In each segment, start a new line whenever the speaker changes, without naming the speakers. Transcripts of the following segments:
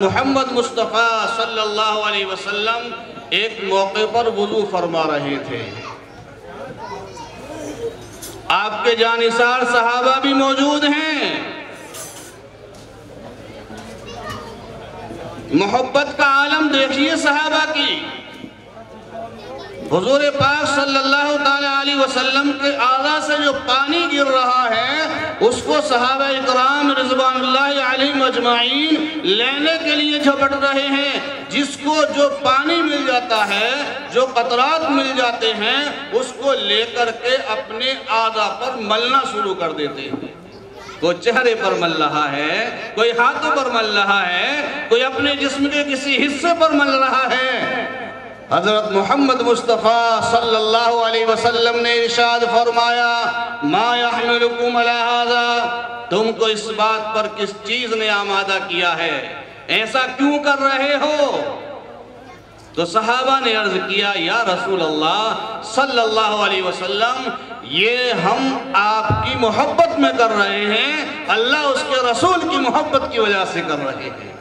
محمد مصطفیٰ صلی اللہ علیہ وسلم ایک موقع پر وضو فرما رہے تھے۔ آپ کے جانثار صحابہ بھی موجود ہیں۔ محبت کا عالم دیکھیے صحابہ کی۔ حضور پاک صلی اللہ تعالیٰ علیہ وسلم کے اعضاء سے جو پانی گر رہا ہے اس کو صحابہ اکرام رضوان اللہ علیہم اجمعین لینے کے لیے جھپٹ رہے ہیں۔ جس کو جو پانی مل جاتا ہے، جو قطرات مل جاتے ہیں، اس کو لے کر کے اپنے اعضاء پر ملنا شروع کر دیتے ہیں۔ کوئی چہرے پر مل رہا ہے، کوئی ہاتھوں پر مل رہا ہے، کوئی اپنے جسم کے کسی حصے پر مل رہا ہے۔ حضرت محمد مصطفیٰ صلی اللہ علیہ وسلم نے ارشاد فرمایا، ما یحملکم علی ھذا، تم کو اس بات پر کس چیز نے آمادہ کیا ہے، ایسا کیوں کر رہے ہو؟ تو صحابہ نے عرض کیا، یا رسول اللہ صلی اللہ علیہ وسلم، یہ ہم آپ کی محبت میں کر رہے ہیں، اللہ اس کے رسول کی محبت کی وجہ سے کر رہے ہیں۔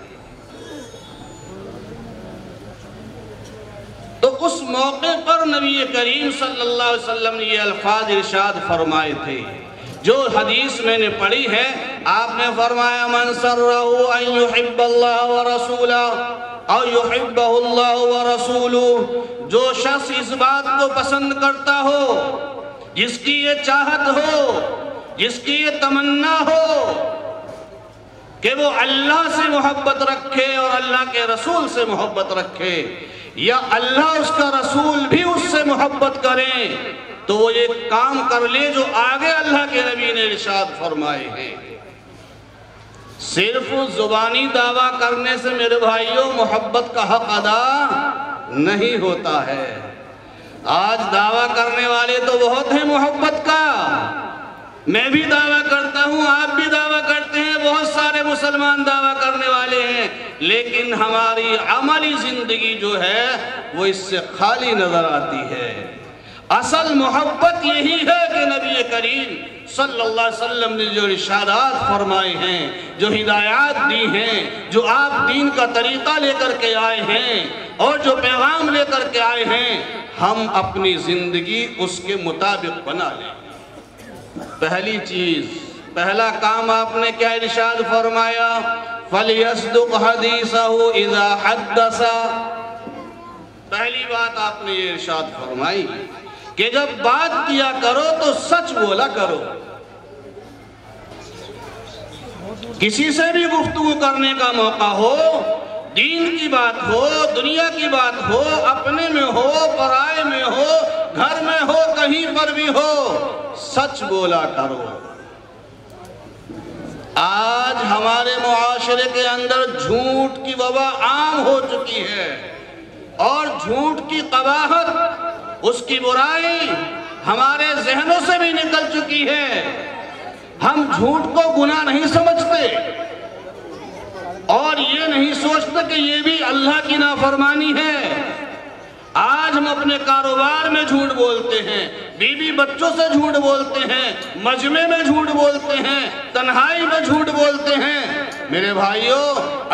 تو اس موقع پر نبی کریم صلی اللہ علیہ وسلم نے یہ الفاظ ارشاد فرمائے تھے جو حدیث میں نے پڑھی ہے۔ آپ نے فرمایا، من سرہ ان یحب اللہ ورسولہ او یحبہ اللہ ورسولہ، جو شخص اس بات کو پسند کرتا ہو، جس کی یہ چاہت ہو، جس کی یہ تمنا ہو کہ وہ اللہ سے محبت رکھے اور اللہ کے رسول سے محبت رکھے، یا اللہ اس کا رسول بھی اس سے محبت کریں، تو وہ یہ کام کر لے جو آگے اللہ کے نبی نے ارشاد فرمائے ہیں۔ صرف زبانی دعویٰ کرنے سے میرے بھائیوں محبت کا حق ادا نہیں ہوتا ہے۔ آج دعویٰ کرنے والے تو بہت ہیں محبت کا، میں بھی دعویٰ کرتا ہوں، آپ بھی دعویٰ کرتے ہیں، بہت سارے مسلمان دعویٰ کرنے والے ہیں، لیکن ہماری عملی زندگی جو ہے وہ اس سے خالی نظر آتی ہے۔ اصل محبت یہی ہے کہ نبی کریم صلی اللہ علیہ وسلم نے جو ارشادات فرمائے ہیں، جو ہدایات دی ہیں، جو آپ دین کا طریقہ لے کر کے آئے ہیں اور جو پیغام لے کر کے آئے ہیں، ہم اپنی زندگی اس کے مطابق بنا لیں۔ پہلی چیز، پہلا کام آپ نے کیا ارشاد فرمایا؟ فَلْيَصْدُقْ حَدِيثَهُ إِذَا حَدَّثَ، پہلی بات آپ نے یہ ارشاد فرمائی کہ جب بات کیا کرو تو سچ بولا کرو۔ کسی سے بھی گفتگو کرنے کا موقع ہو، دین کی بات ہو، دنیا کی بات ہو، اپنے میں ہو، پرائے میں ہو، گھر میں ہو، کہیں پر بھی ہو، سچ بولا کرو۔ آج ہمارے معاشرے کے اندر جھوٹ کی وبا عام ہو چکی ہے، اور جھوٹ کی قباحت، اس کی برائی ہمارے ذہنوں سے بھی نکل چکی ہے۔ ہم جھوٹ کو گناہ نہیں سمجھتے اور یہ نہیں سوچتے کہ یہ بھی اللہ کی نافرمانی ہے۔ آج ہم اپنے کاروبار میں جھوٹ بولتے ہیں، بیوی بچوں سے جھوٹ بولتے ہیں، مجمع میں جھوٹ بولتے ہیں، تنہائی میں جھوٹ بولتے ہیں۔ میرے بھائیوں،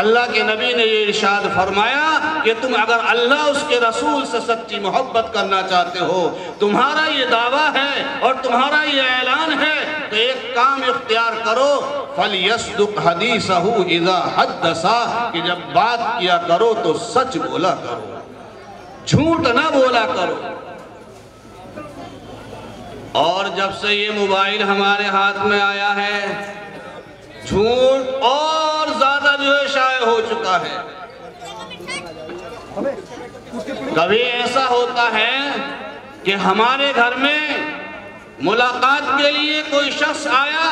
اللہ کے نبی نے یہ ارشاد فرمایا کہ تم اگر اللہ اس کے رسول سے سچی محبت کرنا چاہتے ہو، تمہارا یہ دعویٰ ہے اور تمہارا یہ اعلان ہے، تو ایک کام اختیار کرو، فَلْيَصْدُقْ حَدِيثَهُ إِذَا حَدَّثَ، کہ جب بات کیا کرو تو سچ بولا کرو، جھوٹ نہ بولا کرو۔ اور جب سے یہ موبائل ہمارے ہاتھ میں آیا ہے، جھوٹ اور زیادہ جو ہے شائع ہو چکا ہے۔ کبھی ایسا ہوتا ہے کہ ہمارے گھر میں ملاقات کے لیے کوئی شخص آیا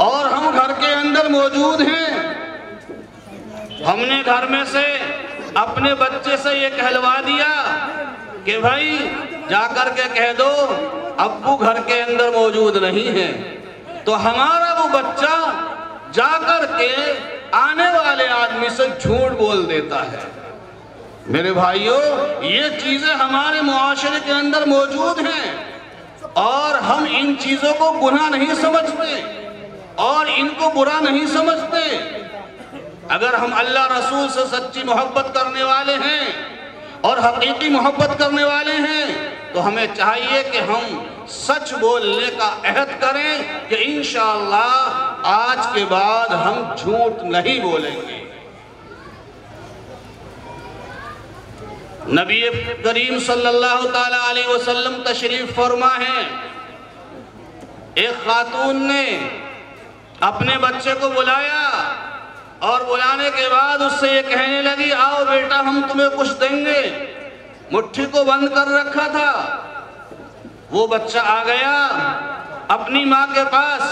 اور ہم گھر کے اندر موجود ہیں، ہم نے گھر میں سے اپنے بچے سے یہ کہلوا دیا کہ بھائی جا کر کے کہہ دو ابو گھر کے اندر موجود نہیں ہے، تو ہمارا وہ بچہ جا کر کے آنے والے آدمی سے جھوٹ بول دیتا ہے۔ میرے بھائیوں، یہ چیزیں ہمارے معاشرے کے اندر موجود ہیں اور ہم ان چیزوں کو گناہ نہیں سمجھتے اور ان کو برا نہیں سمجھتے، اگر ہم اللہ رسول سے سچی محبت کرنے والے ہیں اور حقیقی محبت کرنے والے ہیں تو ہمیں چاہیے کہ ہم سچ بولنے کا عہد کریں کہ انشاءاللہ آج کے بعد ہم جھوٹ نہیں بولیں گے۔ نبی کریم صلی اللہ تعالیٰ علیہ وسلم تشریف فرما ہے، ایک خاتون نے اپنے بچے کو بلایا اور بلانے کے بعد اس سے یہ کہنے لگی آؤ بیٹا ہم تمہیں کچھ دیں گے، مٹھی کو بند کر رکھا تھا۔ وہ بچہ آ گیا اپنی ماں کے پاس،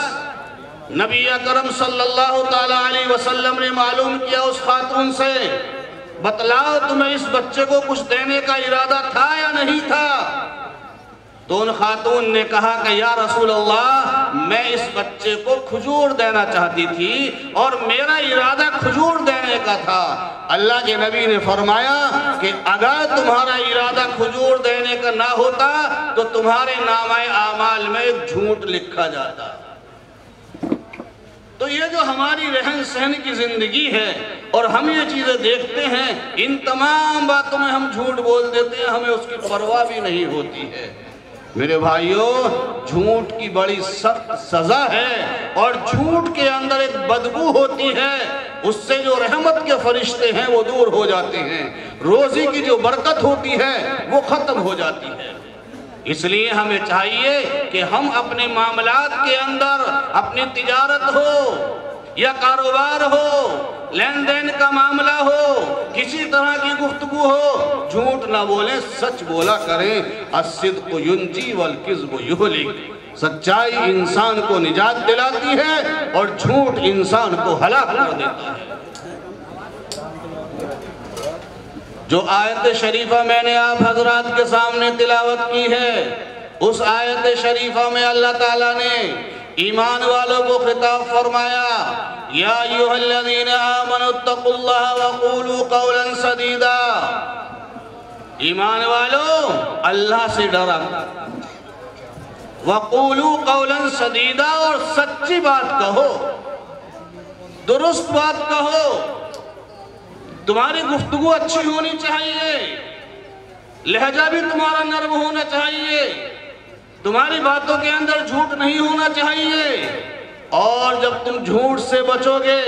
نبی اکرم صلی اللہ تعالیٰ علیہ وسلم نے معلوم کیا اس خاتون سے، بتلاؤ تمہیں اس بچے کو کچھ دینے کا ارادہ تھا یا نہیں تھا؟ تو ان خاتون نے کہا کہ یا رسول اللہ میں اس بچے کو کھجور دینا چاہتی تھی اور میرا ارادہ کھجور دینے کا تھا۔ اللہ کے نبی نے فرمایا کہ اگر تمہارا ارادہ کھجور دینے کا نہ ہوتا تو تمہارے نامہ اعمال میں ایک جھوٹ لکھا جاتا۔ تو یہ جو ہماری رہن سہن کی زندگی ہے اور ہم یہ چیزیں دیکھتے ہیں، ان تمام باتوں میں ہم جھوٹ بول دیتے ہیں، ہمیں اس کی پرواہ بھی نہیں ہوتی ہے۔ میرے بھائیوں، جھوٹ کی بڑی سخت سزا ہے اور جھوٹ کے اندر ایک بدبو ہوتی ہے، اس سے جو رحمت کے فرشتے ہیں وہ دور ہو جاتے ہیں، روزی کی جو برکت ہوتی ہے وہ ختم ہو جاتی ہے۔ اس لیے ہمیں چاہیے کہ ہم اپنے معاملات کے اندر، اپنی تجارت ہو یا کاروبار ہو، لین دین کا معاملہ ہو، کسی طرح کی گفتگو ہو، جھوٹ نہ بولیں، سچ بولا کریں۔ الصدق ینجی والکذب یہلک، سچائی انسان کو نجات دلاتی ہے اور جھوٹ انسان کو ہلاک کر دیتا ہے۔ جو آیت شریفہ میں نے آپ حضرات کے سامنے تلاوت کی ہے، اس آیت شریفہ میں اللہ تعالیٰ نے ایمان والوں کو خطاب فرمایا، یا ایھا الذین آمنوا اتقوا اللہ وقولوا قولا سدیدا۔ ایمان والو اللہ سے ڈرا، وقولوا قولا سدیدا، اور سچی بات کہو، درست بات کہو، تمہاری گفتگو اچھی ہونی چاہیے، لہجہ بھی تمہارا نرم ہونا چاہیے، تمہاری باتوں کے اندر جھوٹ نہیں ہونا چاہیے، اور جب تم جھوٹ سے بچو گے،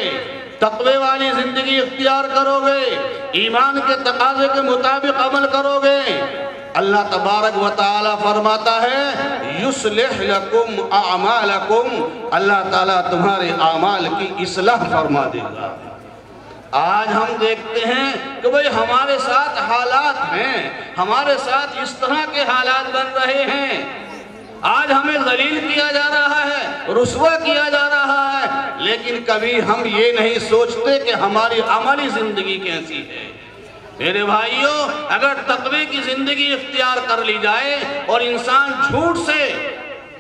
تقوی والی زندگی اختیار کرو گے، ایمان کے تقاضے کے مطابق عمل کرو گے، اللہ تبارک و تعالی فرماتا ہے یصلح لکم اعمالکم، اللہ تعالیٰ تمہارے اعمال کی اصلاح فرما دے گا۔ آج ہم دیکھتے ہیں کہ بھئی ہمارے ساتھ حالات ہیں، ہمارے ساتھ اس طرح کے حالات بن رہے ہیں، آج ہمیں ذلیل کیا جا رہا ہے، رسوا کیا جا رہا ہے، لیکن کبھی ہم یہ نہیں سوچتے کہ ہماری عملی زندگی کیسی ہے۔ میرے بھائیوں، اگر تقوی کی زندگی اختیار کر لی جائے اور انسان جھوٹ سے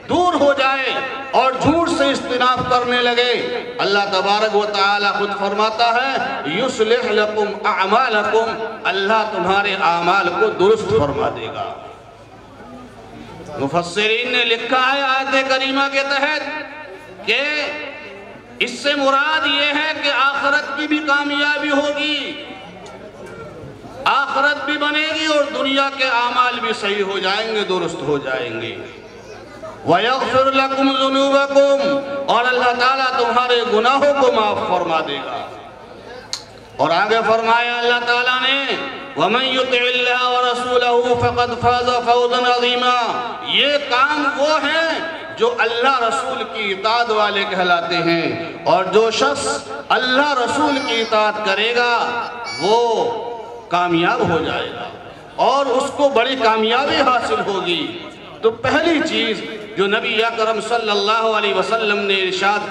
دور ہو جائے اور جھوٹ سے اجتناب کرنے لگے، اللہ تبارک و تعالی خود فرماتا ہے یصلح لکم اعمالکم، اللہ تمہارے اعمال کو درست فرما دے گا۔ مفسرین نے لکھا ہے آیت کریمہ کے تحت کہ اس سے مراد یہ ہے کہ آخرت کی بھی کامیابی ہوگی، آخرت بھی بنے گی اور دنیا کے اعمال بھی صحیح ہو جائیں گے، درست ہو جائیں گے۔ وَيَغْفِرْ لَكُمْ ذُنُوبَكُمْ، اور اللہ تعالیٰ تمہارے گناہوں کو معاف فرما دے گا۔ اور آگے فرمایا اللہ تعالیٰ نے وَمَنْ يُطِعِ اللَّهَ وَرَسُولَهُ فَقَدْ فَازَ فَوْزًا عَظِيمًا، یہ کام وہ ہیں جو اللہ رسول کی اطاعت والے کہلاتے ہیں، اور جو شخص اللہ رسول کی اطاعت کرے گا وہ کامیاب ہو جائے گا اور اس کو بڑی کامیابی حاصل ہوگی۔ تو پہلی چیز جو نبی اکرم صلی اللہ علیہ وسلم نے ارشاد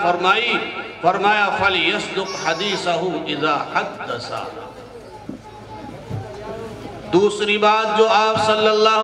فرمایا فَلْيَصْدُقْ حَدِيثَهُ إِذَا حَدَّثَ۔ دوسری بات جو آپ صلی اللہ